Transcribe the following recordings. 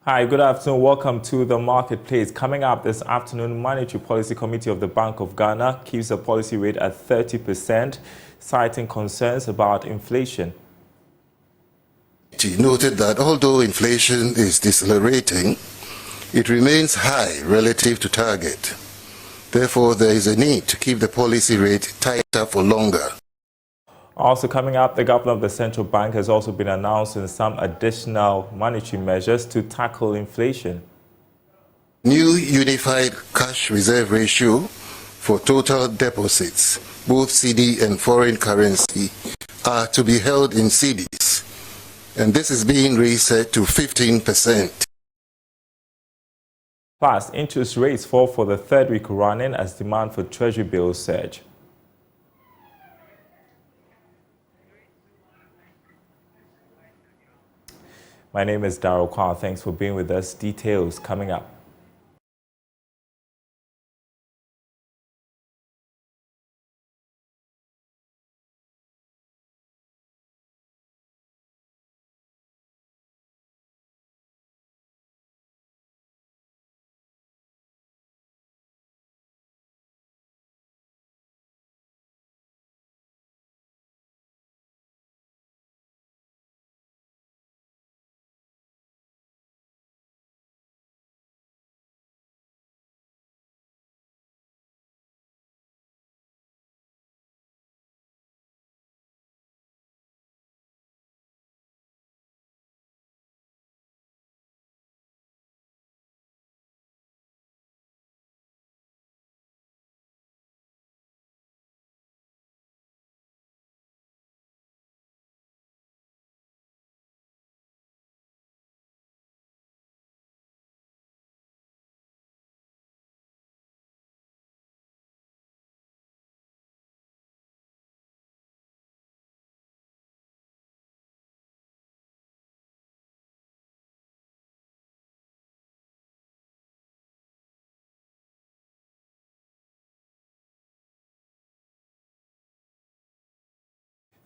Hi, good afternoon. Welcome to the Marketplace. Coming up this afternoon, Monetary Policy Committee of the Bank of Ghana keeps the policy rate at 30%, citing concerns about inflation. It noted that although inflation is decelerating, it remains high relative to target. Therefore, there is a need to keep the policy rate tighter for longer. Also coming up, the governor of the central bank has also been announcing some additional monetary measures to tackle inflation. New unified cash reserve ratio for total deposits, both CD and foreign currency, are to be held in CDs, and this is being reset to 15%. Plus, interest rates fall for the third week running as demand for treasury bills surge. My name is Daryl Kwao. Thanks for being with us. Details coming up.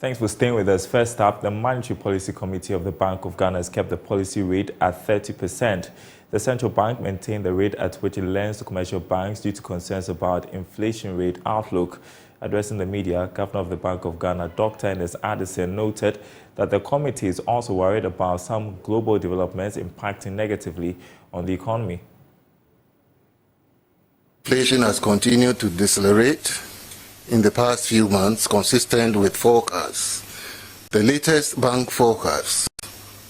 Thanks for staying with us. First up, the Monetary Policy Committee of the Bank of Ghana has kept the policy rate at 30%. The central bank maintained the rate at which it lends to commercial banks due to concerns about inflation rate outlook. Addressing the media, Governor of the Bank of Ghana, Dr. Ernest Addison, noted that the committee is also worried about some global developments impacting negatively on the economy. Inflation has continued to decelerate in the past few months, consistent with forecasts. The latest bank forecast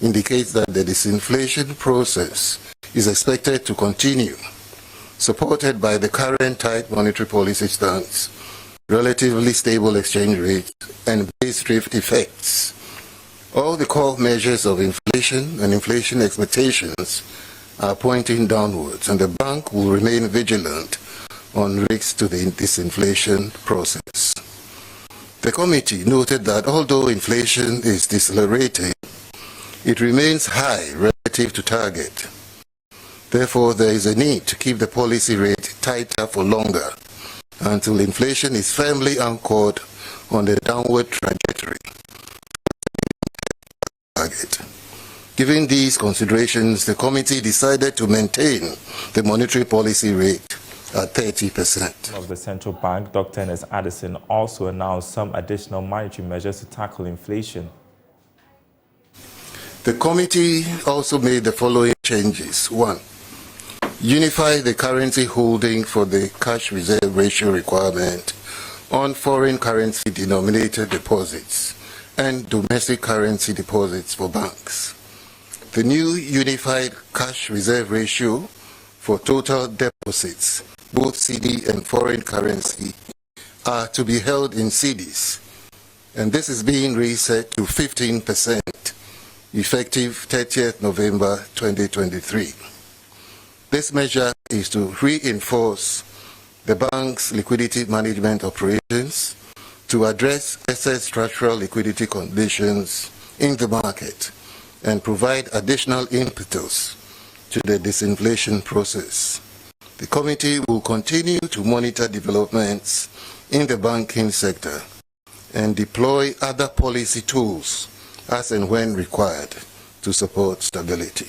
indicates that the disinflation process is expected to continue, supported by the current tight monetary policy stance, relatively stable exchange rates, and base drift effects. All the core measures of inflation and inflation expectations are pointing downwards, and the bank will remain vigilant on risks to the disinflation process. The committee noted that although inflation is decelerating, it remains high relative to target. Therefore, there is a need to keep the policy rate tighter for longer until inflation is firmly anchored on the downward trajectory. Given these considerations, the committee decided to maintain the monetary policy rate at 30%. Of the central bank, Dr. Ernest Addison also announced some additional monetary measures to tackle inflation. The committee also made the following changes. 1. Unify the currency holding for the cash reserve ratio requirement on foreign currency denominated deposits and domestic currency deposits for banks. The new unified cash reserve ratio for total deposits, both CD and foreign currency, are to be held in CDs, and this is being reset to 15%, effective 30th November 2023. This measure is to reinforce the bank's liquidity management operations to address excess structural liquidity conditions in the market and provide additional impetus to the disinflation process. The committee will continue to monitor developments in the banking sector and deploy other policy tools as and when required to support stability.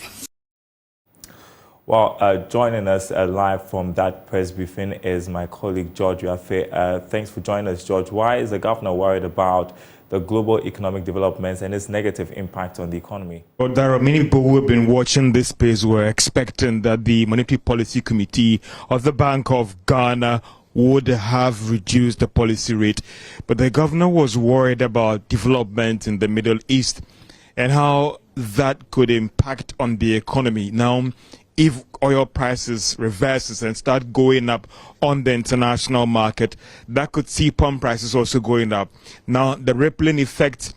Well, joining us live from that press briefing is my colleague George Yafe. Thanks for joining us, George. Why is the governor worried about the global economic developments and its negative impact on the economy? Well, there are many people who have been watching this space were expecting that the Monetary Policy Committee of the Bank of Ghana would have reduced the policy rate. But the governor was worried about development in the Middle East and how that could impact on the economy. Now, if oil prices reverses and start going up on the international market, that could see pump prices also going up. Now, the rippling effect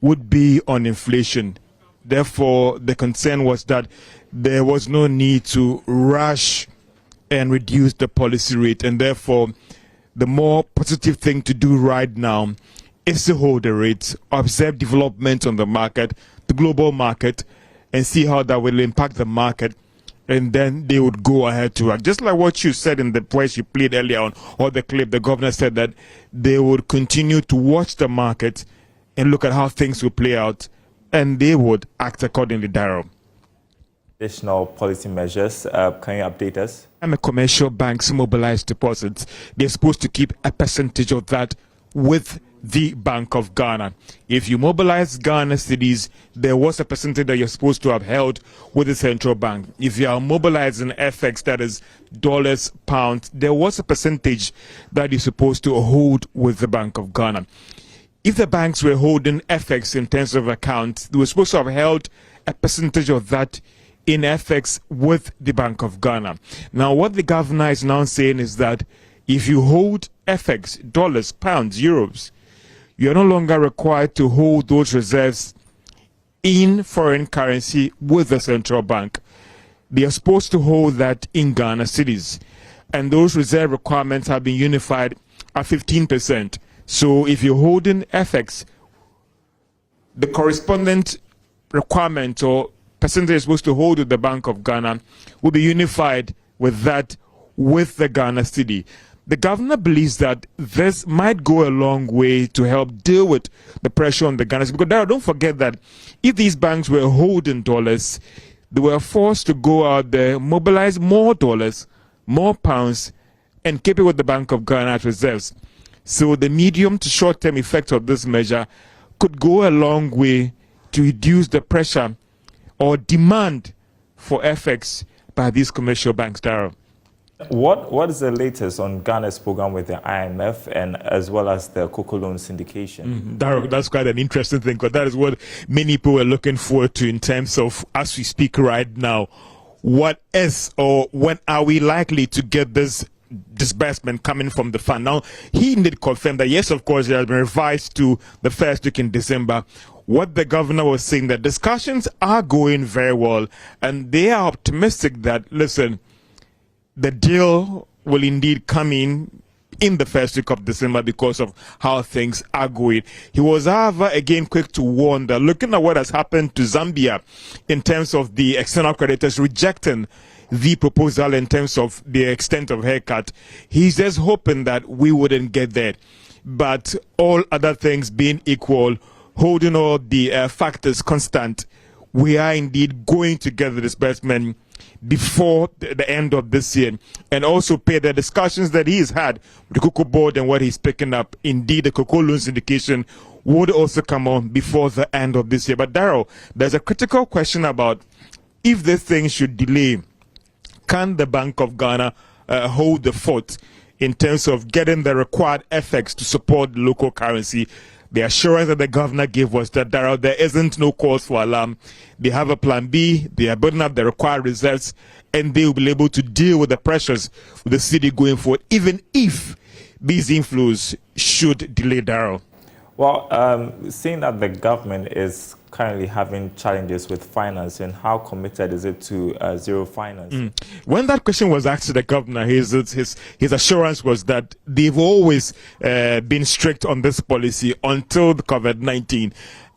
would be on inflation. Therefore, the concern was that there was no need to rush and reduce the policy rate. And therefore, the more positive thing to do right now is to hold the rate, observe development on the market, the global market, and see how that will impact the market. And then they would go ahead to act. Just like what you said in the voice you played earlier on, or the clip, the governor said that they would continue to watch the market and look at how things will play out, and they would act accordingly, Daryl. Additional policy measures, can you update us? And the commercial banks mobilize deposits. They're supposed to keep a percentage of that with the Bank of Ghana. If you mobilize Ghana cedis, there was a percentage that you're supposed to have held with the central bank. If you are mobilizing FX, that is dollars, pounds, there was a percentage that you're supposed to hold with the Bank of Ghana. If the banks were holding FX in terms of accounts, they were supposed to have held a percentage of that in FX with the Bank of Ghana. Now, what the governor is now saying is that if you hold FX, dollars, pounds, euros, you are no longer required to hold those reserves in foreign currency with the central bank. They are supposed to hold that in Ghana cedis. And those reserve requirements have been unified at 15%. So if you're holding FX, the correspondent requirement or percentage is supposed to hold with the Bank of Ghana will be unified with that with the Ghana cedi. The governor believes that this might go a long way to help deal with the pressure on the Ghana cedi. Because don't forget that if these banks were holding dollars, they were forced to go out there, mobilize more dollars, more pounds, and keep it with the Bank of Ghana as reserves. So the medium to short-term effect of this measure could go a long way to reduce the pressure or demand for FX by these commercial banks, Daryl. What is the latest on Ghana's program with the IMF and as well as the cocoa loan syndication? Daryl, that's quite an interesting thing, because that is what many people are looking forward to in terms of, as we speak right now, what is or when are we likely to get this disbursement coming from the fund? Now, he did confirm that, yes, of course, it has been revised to the first week in December. What the governor was saying, that discussions are going very well, and they are optimistic that, listen, the deal will indeed come in the first week of December because of how things are going. He was, however, again quick to warn that looking at what has happened to Zambia in terms of the external creditors rejecting the proposal in terms of the extent of haircut, he's just hoping that we wouldn't get there. But all other things being equal, holding all the factors constant, we are indeed going to get the disbursement before the end of this year, and also pay the discussions that he's had with the cocoa board and what he's picking up. Indeed, the cocoa loan syndication would also come on before the end of this year. But Daryl, there's a critical question about if this thing should delay, can the Bank of Ghana hold the fort in terms of getting the required FX to support the local currency? The assurance that the governor gave was that there isn't no cause for alarm. They have a plan B, they are building up the required reserves, and they will be able to deal with the pressures with the city going forward, even if these inflows should delay, Daryl. Well, seeing that the government is currently having challenges with financing, how committed is it to zero finance? When that question was asked to the governor, his assurance was that they've always been strict on this policy until the COVID-19.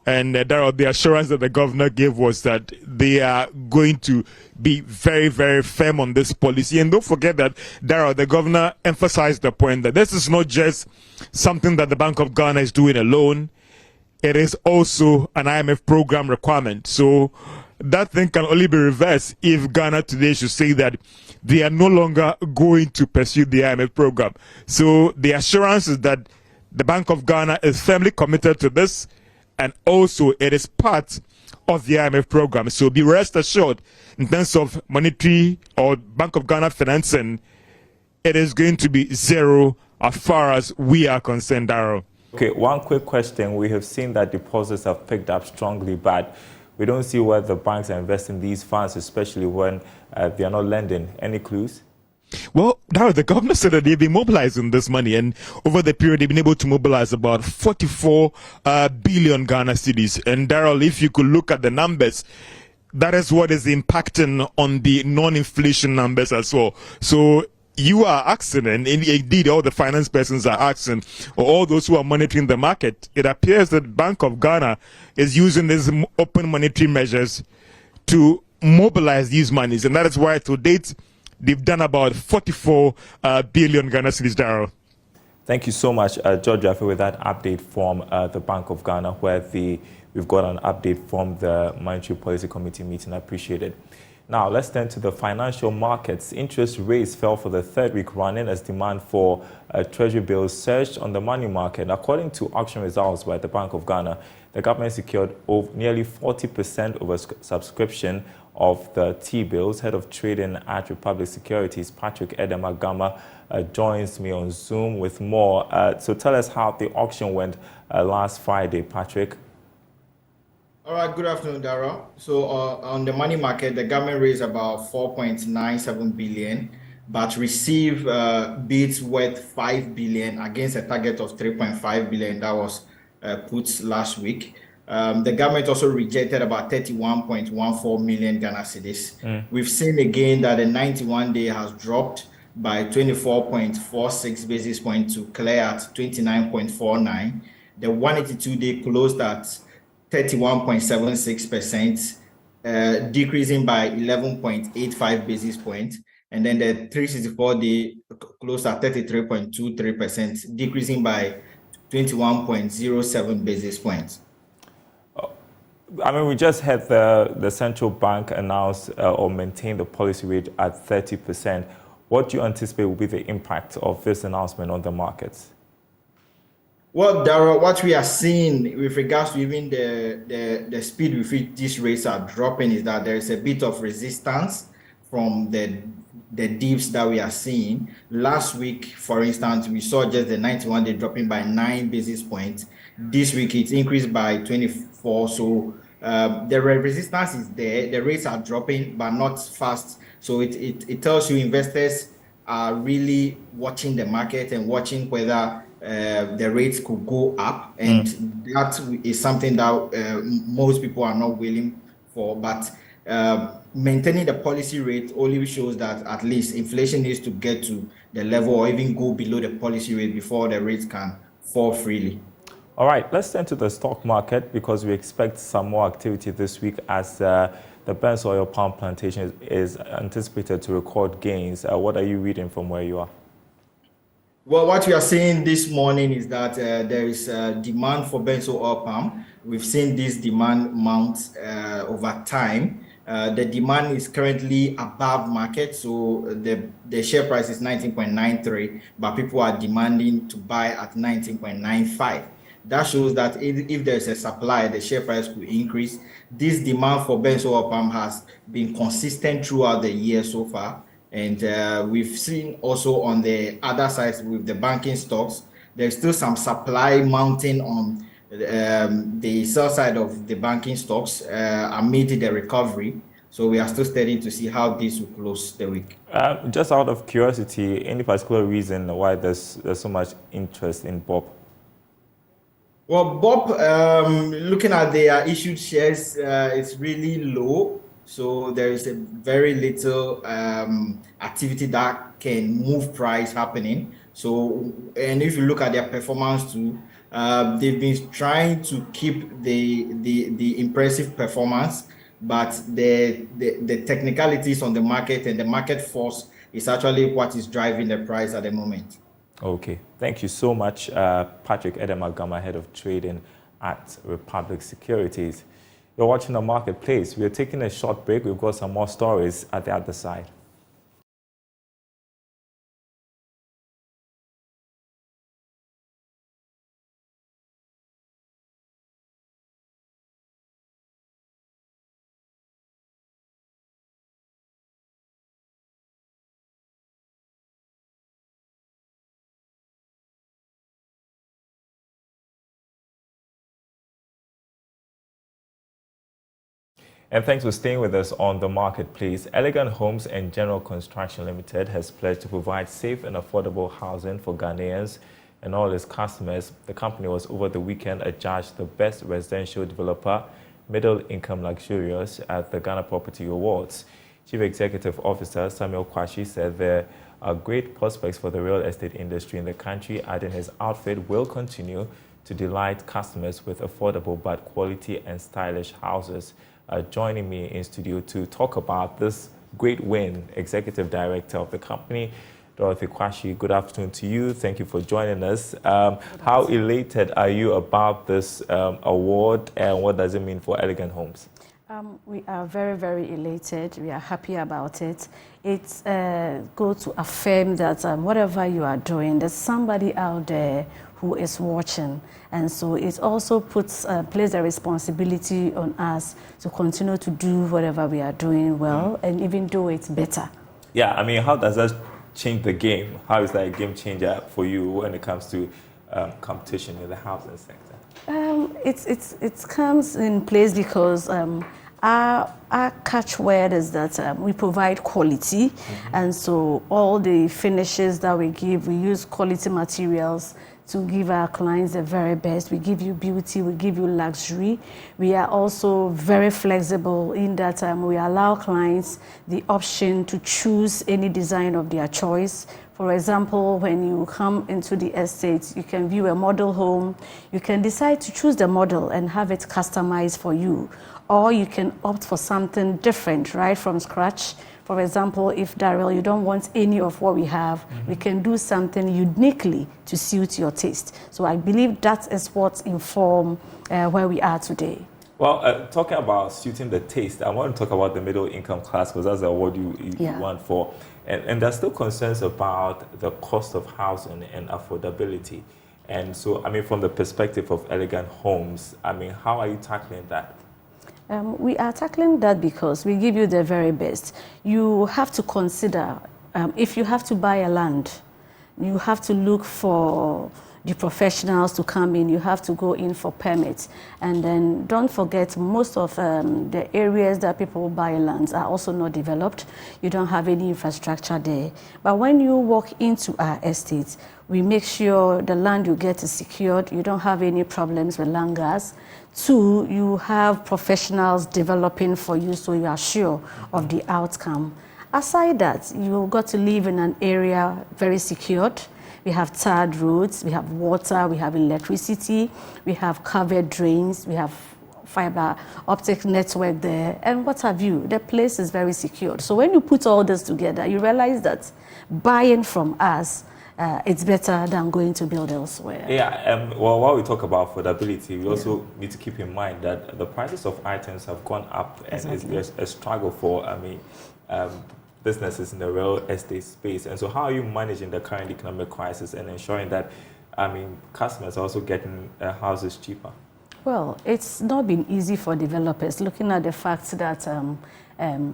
And the assurance that the governor gave was that they are going to be very, very firm on this policy. And don't forget that, the governor emphasized the point that this is not just something that the Bank of Ghana is doing alone. It is also an IMF program requirement. So that thing can only be reversed if Ghana today should say that they are no longer going to pursue the IMF program. So the assurance is that the Bank of Ghana is firmly committed to this, and also it is part of the IMF program. So be rest assured, in terms of monetary or Bank of Ghana financing, it is going to be zero as far as we are concerned, Darrell. Okay, one quick question. We have seen that deposits have picked up strongly, but we don't see where the banks are investing these funds, especially when they are not lending. Any clues? Well, Darrell, the governor said that they've been mobilizing this money, and over the period they've been able to mobilize about 44 billion Ghana cedis. And Darrell, if you could look at the numbers, that is what is impacting on the non-inflation numbers as well. So you are asking, and indeed all the finance persons are asking, or all those who are monitoring the market, it appears that Bank of Ghana is using these open monetary measures to mobilize these monies, and that is why to date they've done about 44 billion Ghana cedis, Darrell. Thank you so much, George Jaffe, with that update from the Bank of Ghana, where we've got an update from the Monetary Policy Committee meeting. I appreciate it. Now, let's turn to the financial markets. Interest rates fell for the third week running as demand for treasury bills surged on the money market. According to auction results by the Bank of Ghana, the government secured nearly 40% over subscription of the T-bills. Head of Trading at Republic Securities, Patrick Edem-Agama, joins me on Zoom with more. So tell us how the auction went last Friday, Patrick. All right, good afternoon, Darrell. So on the money market, the government raised about 4.97 billion, but received bids worth 5 billion against a target of 3.5 billion that was put last week. The government also rejected about 31.14 million Ghana cedis. We've seen again that the 91-day has dropped by 24.46 basis points to clear at 29.49. The 182-day closed at 31.76%, decreasing by 11.85 basis points. And then the 364-day closed at 33.23%, decreasing by 21.07 basis points. I mean, we just had the central bank announce or maintain the policy rate at 30%. What do you anticipate will be the impact of this announcement on the markets? Well, Darrell, what we are seeing with regards to even the speed with which these rates are dropping is that there is a bit of resistance from the dips that we are seeing. Last week, for instance, we saw just the 91-day dropping by 9 basis points. This week, it increased by 24. So the resistance is there. The rates are dropping, but not fast. So it tells you investors are really watching the market and watching whether the rates could go up, and that is something that most people are not willing for. But maintaining the policy rate only shows that at least inflation needs to get to the level or even go below the policy rate before the rates can fall freely. All right, let's turn to the stock market because we expect some more activity this week as the Benz Oil Palm Plantation is anticipated to record gains. What are you reading from where you are? Well, what we are seeing this morning is that there is demand for Benzo oil palm. We've seen this demand mount over time. The demand is currently above market, so the share price is 19.93, but people are demanding to buy at 19.95. That shows that if there's a supply, the share price could increase. This demand for Benzo oil palm has been consistent throughout the year so far. And we've seen also on the other side with the banking stocks, there's still some supply mounting on the sell side of the banking stocks amid the recovery. So we are still studying to see how this will close the week. Just out of curiosity, any particular reason why there's so much interest in BOP? Well, BOP, looking at their issued shares, it's really low. So there is a very little activity that can move price happening. So, and if you look at their performance too, they've been trying to keep the impressive performance, but the technicalities on the market and the market force is actually what is driving the price at the moment. Okay, thank you so much, Patrick Edem-Agama, Head of Trading at Republic Securities. You're watching The Marketplace. We're taking a short break. We've got some more stories at the other side. And thanks for staying with us on The Marketplace. Elegant Homes and General Construction Limited has pledged to provide safe and affordable housing for Ghanaians and all its customers. The company was over the weekend adjudged the best residential developer, middle income luxurious at the Ghana Property Awards. Chief Executive Officer Samuel Kwashi said there are great prospects for the real estate industry in the country, adding his outfit will continue to delight customers with affordable but quality and stylish houses. Joining me in studio to talk about this great win, Executive Director of the company, Dorothy Kwashi. Good afternoon to you. Thank you for joining us. How elated are you about this award, and what does it mean for Elegant Homes? We are very, very elated. We are happy about it. It's good to affirm that whatever you are doing, there's somebody out there who is watching. And so it also places a responsibility on us to continue to do whatever we are doing well and even do it better. Yeah, I mean, how does that change the game? How is that a game changer for you when it comes to competition in the housing sector? It comes in place because our catchword is that we provide quality, and so all the finishes that we give, we use quality materials to give our clients the very best. We give you beauty, we give you luxury. We are also very flexible in that we allow clients the option to choose any design of their choice. For example, when you come into the estate, you can view a model home. You can decide to choose the model and have it customized for you. Or you can opt for something different, right from scratch. For example, if Daryl, you don't want any of what we have, we can do something uniquely to suit your taste. So I believe that is what informs where we are today. Well, talking about suiting the taste, I want to talk about the middle income class because that's the award you want for. And there's still concerns about the cost of housing and affordability. And so, I mean, from the perspective of Elegant Homes, I mean, how are you tackling that? We are tackling that because we give you the very best. You have to consider, if you have to buy a land, you have to look for the professionals to come in, you have to go in for permits. And then don't forget, most of the areas that people buy lands are also not developed. You don't have any infrastructure there. But when you walk into our estates, we make sure the land you get is secured. You don't have any problems with land gas. 2, you have professionals developing for you, so you are sure of the outcome. Aside that, you got to live in an area very secured. We have tarred roads, we have water, we have electricity, we have covered drains, we have fiber optic network there, and what have you. The place is very secured. So when you put all this together, you realize that buying from us, it's better than going to build elsewhere. Yeah, well, while we talk about affordability, we also need to keep in mind that the prices of items have gone up, and there's a struggle for, businesses in the real estate space. And so how are you managing the current economic crisis and ensuring that, customers are also getting houses cheaper? Well, it's not been easy for developers, looking at the fact that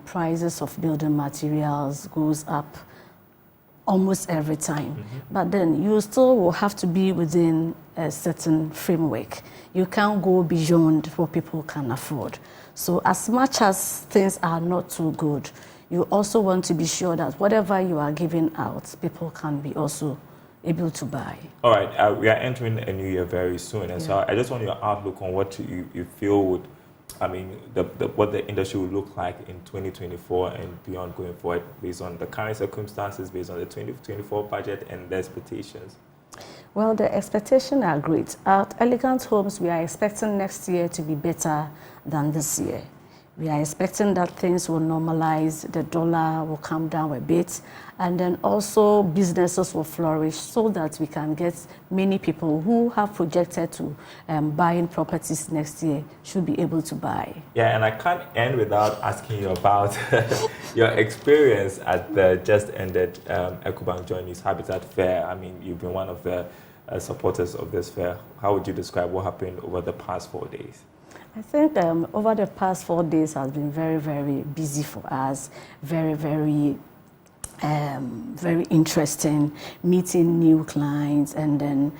prices of building materials goes up almost every time. But then you still will have to be within a certain framework. You can't go beyond what people can afford. So as much as things are not too good, you also want to be sure that whatever you are giving out, people can be also able to buy. All right, we are entering a new year very soon, and so I just want your outlook on what you feel would, what the industry will look like in 2024 and beyond going forward, based on the current circumstances, based on the 2024 budget and the expectations. Well, the expectations are great. At Elegant Homes, we are expecting next year to be better than this year. We are expecting that things will normalize, the dollar will come down a bit, and then also businesses will flourish so that we can get many people who have projected to buying properties next year should be able to buy. Yeah, and I can't end without asking you about your experience at the just ended Ecobank Joint News Habitat Fair. I mean, you've been one of the supporters of this fair. How would you describe what happened over the past 4 days? I think over the past 4 days has been very, very busy for us, very, very interesting, meeting new clients and then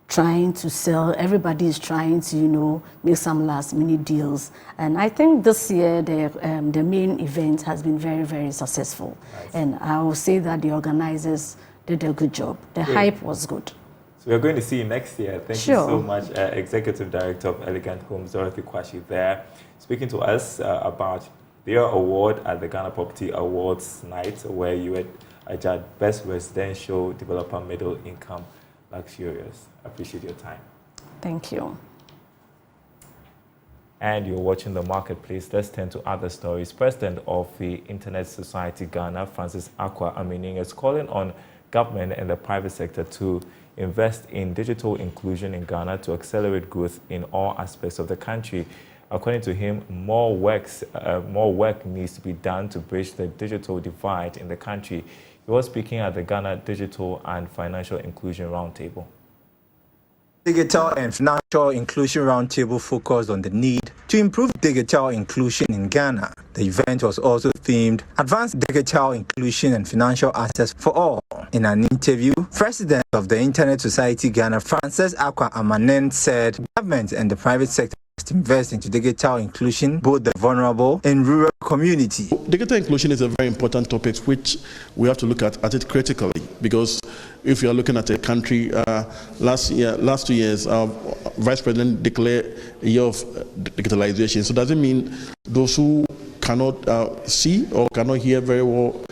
trying to sell. Everybody is trying to, make some last-minute deals. And I think this year the main event has been very, very successful. Nice. And I will say that the organizers did a good job. The hype was good. So we're going to see you next year. Thank Sure. you so much, Executive Director of Elegant Homes, Dorothy Kwashi there, speaking to us about their award at the Ghana Property Awards night, where you were adjudged Best Residential Developer Middle Income Luxurious. I appreciate your time. Thank you. And you're watching The Marketplace. Let's turn to other stories. President of the Internet Society Ghana, Francis Akwa Amining, is calling on government and the private sector to invest in digital inclusion in Ghana to accelerate growth in all aspects of the country. According to him, more work needs to be done to bridge the digital divide in the country. He was speaking at the Ghana Digital and Financial Inclusion Roundtable. Digital and Financial Inclusion Roundtable focused on the need to improve digital inclusion in Ghana. The event was also themed Advanced Digital Inclusion and Financial Access for All. In an interview, President of the Internet Society Ghana, Francis Akwa Amining, said government and the private sector must invest into digital inclusion, both the vulnerable and rural community. Digital inclusion is a very important topic which we have to look at it critically, because if you are looking at a country, last 2 years, our Vice President declared a year of digitalization. So does it mean those who cannot see or cannot hear very well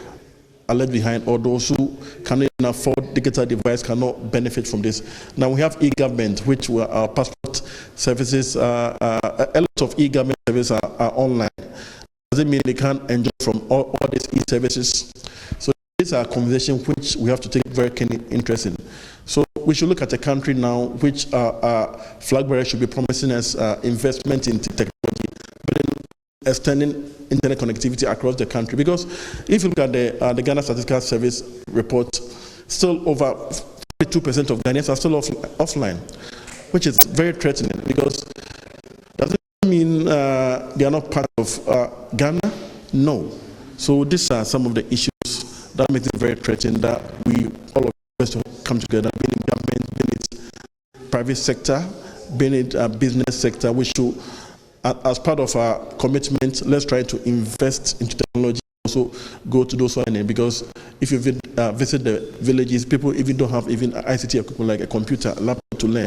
are left behind, or those who cannot even afford digital device cannot benefit from this? Now we have e-government, which our passport services, a lot of e-government services are online. Does it mean they can't enjoy from all these e-services? So these are conversations which we have to take very keen interest in. So we should look at a country now which flag bearers should be promising us investment in technology, but extending internet connectivity across the country. Because if you look at the Ghana Statistical Service report, still over 42% of Ghanaians are still offline, which is very threatening, because does it mean they are not part of Ghana? No. So these are some of the issues that make it very threatening, that we all of us to come together, being in government, being it private sector, being it business sector. We should, as part of our commitment, let's try to invest into technology, also go to those who are in it, because if you visit the villages, people even don't have even ICT equipment like a computer, laptop to learn.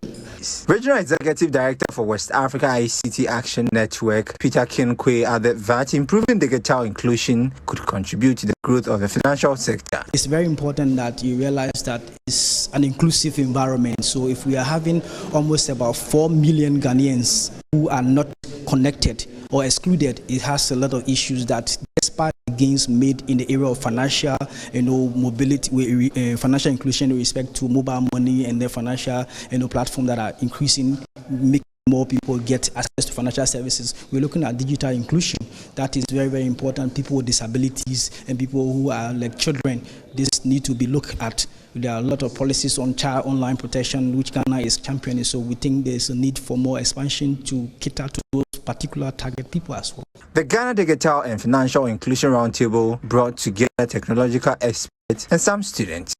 Regional Executive Director for West Africa ICT Action Network, Peter Kinkwe, added that improving digital inclusion could contribute to the growth of the financial sector. It's very important that you realize that it's an inclusive environment. So if we are having almost about 4 million Ghanaians who are not connected or excluded, it has a lot of issues that, despite gains made in the area of financial, mobility, financial inclusion with respect to mobile money and the financial, platform that are increasing, making more people get access to financial services. We're looking at digital inclusion. That is very, very important. People with disabilities and people who are like children, this need to be looked at. There are a lot of policies on child online protection, which Ghana is championing. So we think there's a need for more expansion to cater to those particular target people as well. The Ghana Digital and Financial Inclusion Roundtable brought together technological experts and some students.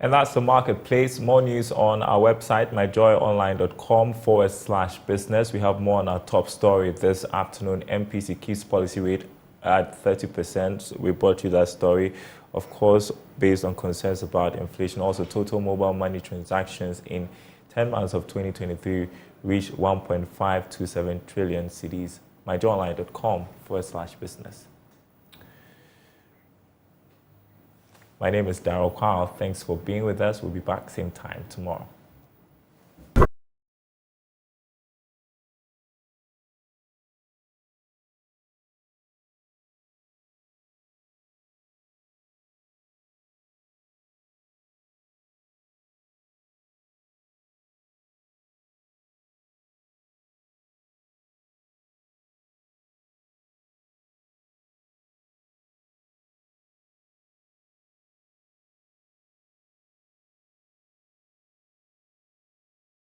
And that's The Marketplace. More news on our website, myjoyonline.com/business. We have more on our top story this afternoon. MPC keeps policy rate at 30%. We brought you that story, of course, based on concerns about inflation. Also, total mobile money transactions in 10 months of 2023 reached 1.527 trillion cedis. myjoyonline.com/business. My name is Daryl Kwao. Thanks for being with us. We'll be back same time tomorrow.